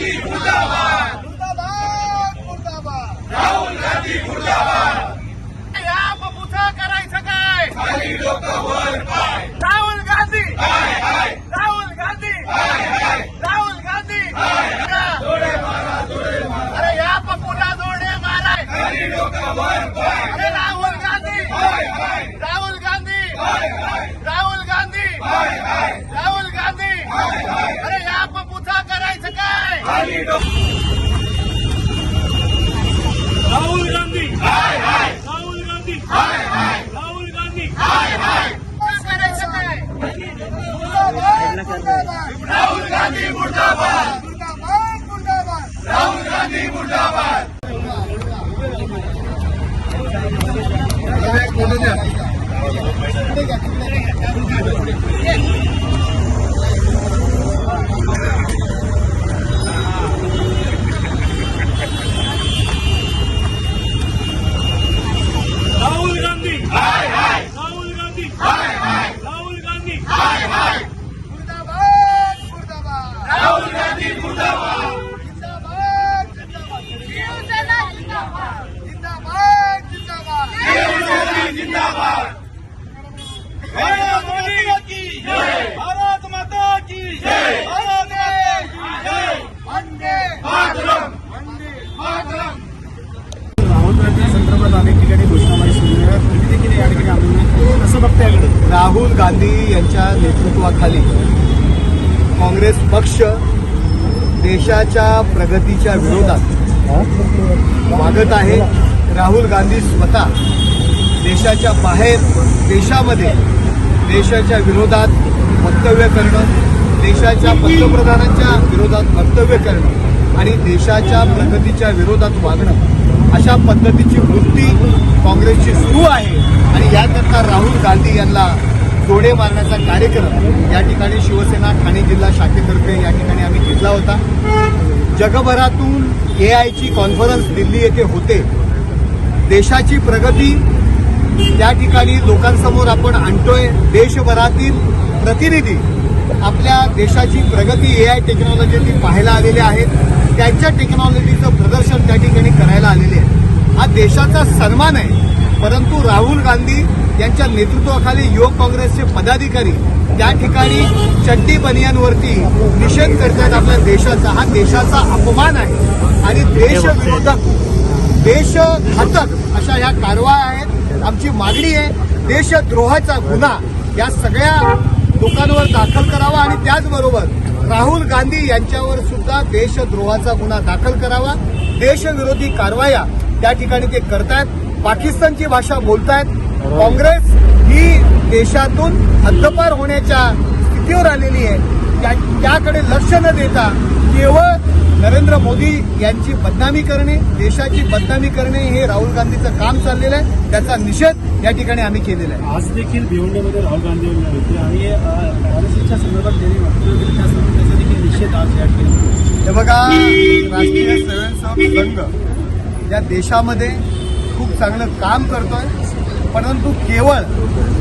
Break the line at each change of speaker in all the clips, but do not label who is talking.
गांधी मुर्दाबाद
मुर्दाबाद मुर्दाबाद
राहुल गांधी मुर्दाबाद
या पपुचा करायचं काय
खाली डोकं वर पाय
राहुल गांधी
हाय हाय
राहुल गांधी
हाय हाय
राहुल गांधी
जोडे मारा
अरे या पपुला जोडे माराय
खाली डोकं वर पाय
अरे राहुल गांधी
हाय हाय
राहुल गांधी
हाय हाय
राहुल गांधी
हाय हाय
राहुल गांधी
हाय हाय
अरे या पपुचा करायचं काय
खाली डोकं
राहुल गांधी
हाय हाय
राहुल गांधी
हाय हाय
राहुल गांधी
हाय हाय
करायचं काय
राहुल गांधी मुर्दाबाद
मुर्दाबाद मुर्दाबाद
राहुल गांधी मुर्दाबाद
राहुल गांधी
हाय हाय
राहुल गांधी
हाय हाय
राहुल गांधी
हाय हाय
मुर्दाबाद मुर्दाबाद
राहुल गांधी मुर्दाबाद
जिंदाबाद जिंदाबाद शिवसेना जिंदाबाद जिंदाबाद जिंदाबाद
शिवसेना जिंदाबाद
भारत माता की जय भारत माता की जय भारत माता की जय
वंदे
मातरम मातरम
राहुल गांधी संदर्भात अनेक ठिकाणी घोषणाबाजी सुरू आहे. तरी देखील या ठिकाणी आम्ही कसं बघता याकडे राहुल गांधी यांच्या नेतृत्वाखाली काँग्रेस पक्ष देशाच्या प्रगतीच्या विरोधात वागत आहे. राहुल गांधी स्वतः देशाच्या बाहेर देशामध्ये देशाच्या विरोधात वक्तव्य करणं, देशाच्या पंतप्रधानांच्या विरोधात वक्तव्य करणं आणि देशाच्या प्रगतीच्या विरोधात वागणं अशा पद्धतीची वृत्ती काँग्रेसची सुरू आहे. आणि याकरता राहुल गांधी यांना जोडे मारण्याचा कार्यक्रम या ठिकाणी शिवसेना ठाणे जिल्हा शाखेतर्फे या ठिकाणी आम्ही घेतला होता. जगभरातून AIची कॉन्फरन्स दिल्ली येथे होते. देशाची प्रगती त्या ठिकाणी लोकांसमोर आपण आणतोय. देशभरातील प्रतिनिधी आपल्या देशाची प्रगती AI टेक्नॉलॉजी पाहायला आलेले आहेत. त्यांच्या टेक्नॉलॉजीचं प्रदर्शन त्या ठिकाणी करायला आलेले आहे. हा देशाचा सन्मान आहे. परंतु राहुल गांधी यांच्या नेतृत्वाखाली युवक काँग्रेसचे पदाधिकारी त्या ठिकाणी चड्डी बनियांवरती निषेध करतात आपल्या देशाचा. हा देशाचा अपमान आहे आणि देशविरोधक देशघातक अशा ह्या कारवाया आहेत. आमची मागणी आहे देशद्रोहाचा गुन्हा या सगळ्या लोकांवर दाखल करावा आणि त्याचबरोबर राहुल गांधी यांच्यावर सुद्धा देशद्रोहाचा गुन्हा दाखल करावा. देशविरोधी कारवाया त्या ठिकाणी ते करतायत. पाकिस्तानची भाषा बोलतायत. काँग्रेस ही देशातून हद्दपार होण्याच्या स्थितीवर आलेली आहे. त्याकडे लक्ष न देता केवळ नरेंद्र मोदी यांची बदनामी करणे, देशाची बदनामी करणे हे राहुल गांधीचं काम चाललेलं आहे. त्याचा निषेध या ठिकाणी आम्ही केलेला आहे.
आज देखील भिवंडीमध्ये राहुल गांधी होते आणि RSSच्या संदर्भात त्यांनी वक्तव्य केलं त्या संदर्भात देखील निषेध आज या ठिकाणी.
हे बघा, राष्ट्रीय स्वयंसेवक संघ या देशामध्ये खूप चांगलं काम करतोय. परंतु केवळ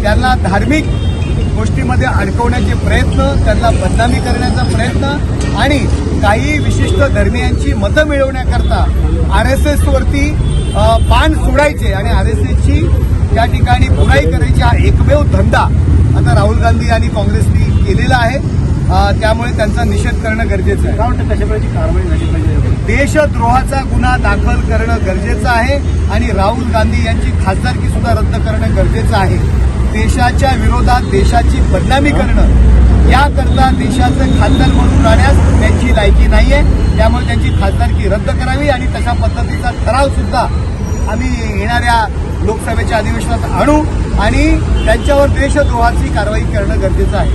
त्यांना धार्मिक गोष्टीमध्ये अडकवण्याचे प्रयत्न, त्यांना बदनामी करण्याचा प्रयत्न आणि काही विशिष्ट धर्मीयांची मतं मिळवण्याकरता RSSवरती बाण सोडायचे आणि RSSची त्या ठिकाणी बुराई करायची हा एकमेव धंदा आता राहुल गांधी आणि काँग्रेसने केलेला आहे. त्यामुळे त्यांचा निषेध करणं गरजेचं आहे.
काय वाटतं कशा प्रकारची कारवाई झाली पाहिजे?
देशद्रोहाचा गुन्हा दाखल करणं गरजेचं आहे आणि राहुल गांधी यांची खासदारकी सुद्धा रद्द करणं गरजेचं आहे. देशाच्या विरोधात देशाची बदनामी करणं याकरता देशाचं खासदार म्हणून राहण्यास त्यांची लायकी नाहीये. त्यामुळे त्यांची खासदारकी रद्द करावी आणि तशा पद्धतीचा ठराव सुद्धा आम्ही येणाऱ्या लोकसभेच्या अधिवेशनात आणू आणि त्यांच्यावर देशद्रोहाची कारवाई करणं गरजेचं आहे.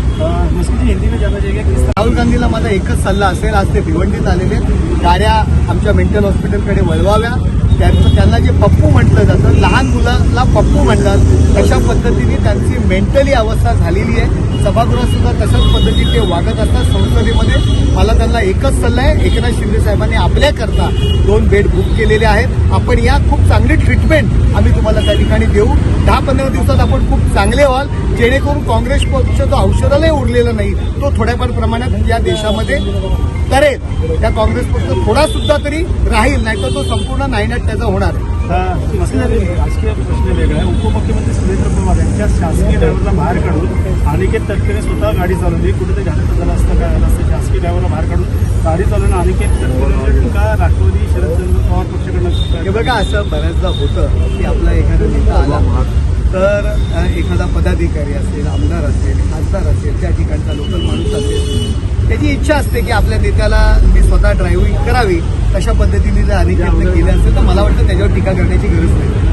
हिंदी में जाना चाहिए.
राहुल गांधीला माझा एकच सल्ला असेल, आज ते भिवंडीत आलेले, गाड्या आमच्या मेंटल हॉस्पिटलकडे वळवाव्या. त्यांना जे पप्पू म्हटलं जातं, लहान मुलांना पप्पू म्हणतात, तशा पद्धतीने त्यांची मेंटली अवस्था झालेली आहे. सभागृहात सुद्धा तशाच पद्धतीने ते वागत असतात. संसदेमध्ये मला त्यांना एकच सल्ला आहे, एकनाथ शिंदे साहेबांनी आपल्याकरता 2 बेड बुक केलेले आहेत. आपण या खूप चांगली ट्रीटमेंट आम्ही तुम्हाला त्या ठिकाणी देऊ. 10-15 दिवसात आपण खूप चांगले व्हाल, जेणेकरून काँग्रेस पक्षाचं औषधालय उरलेलं नाही तो थोड्याफार प्रमाणात या देशामध्ये करेल त्या काँग्रेस पक्ष थोडा सुद्धा तरी राहील, नाहीतर तो संपूर्ण नायनाट त्याचा होणार आहे.
राजकीय प्रश्न वेगळा आहे. उपमुख्यमंत्री सुरेंद्र पवार यांच्या शासकीय ड्रायव्हरला बाहेर काढून अनिकेत तटकरे स्वतः गाडी चालवली. कुठेतरी घातक झालं असतं काय झालं असतं, शासकीय ड्रायव्हरला बाहेर काढून गाडी चालवणं अनिकेत तटकरेंवर टीका राष्ट्रवादी शरदचंद्र पवार पक्षाकडनं.
हे बघा, असं बऱ्याचदा होतं की आपला एखादा नेता आला तर एखादा पदाधिकारी असेल, आमदार असेल, खासदार असेल, त्या ठिकाणचा लोकल माणूस असेल, त्याची इच्छा असते की आपल्या नेत्याला मी स्वतः ड्रायव्हिंग करावी. तशा पद्धतीने जर अनिकेतने केलं असेल तर मला वाटतं त्याच्यावर टीका करण्याची गरज नाही.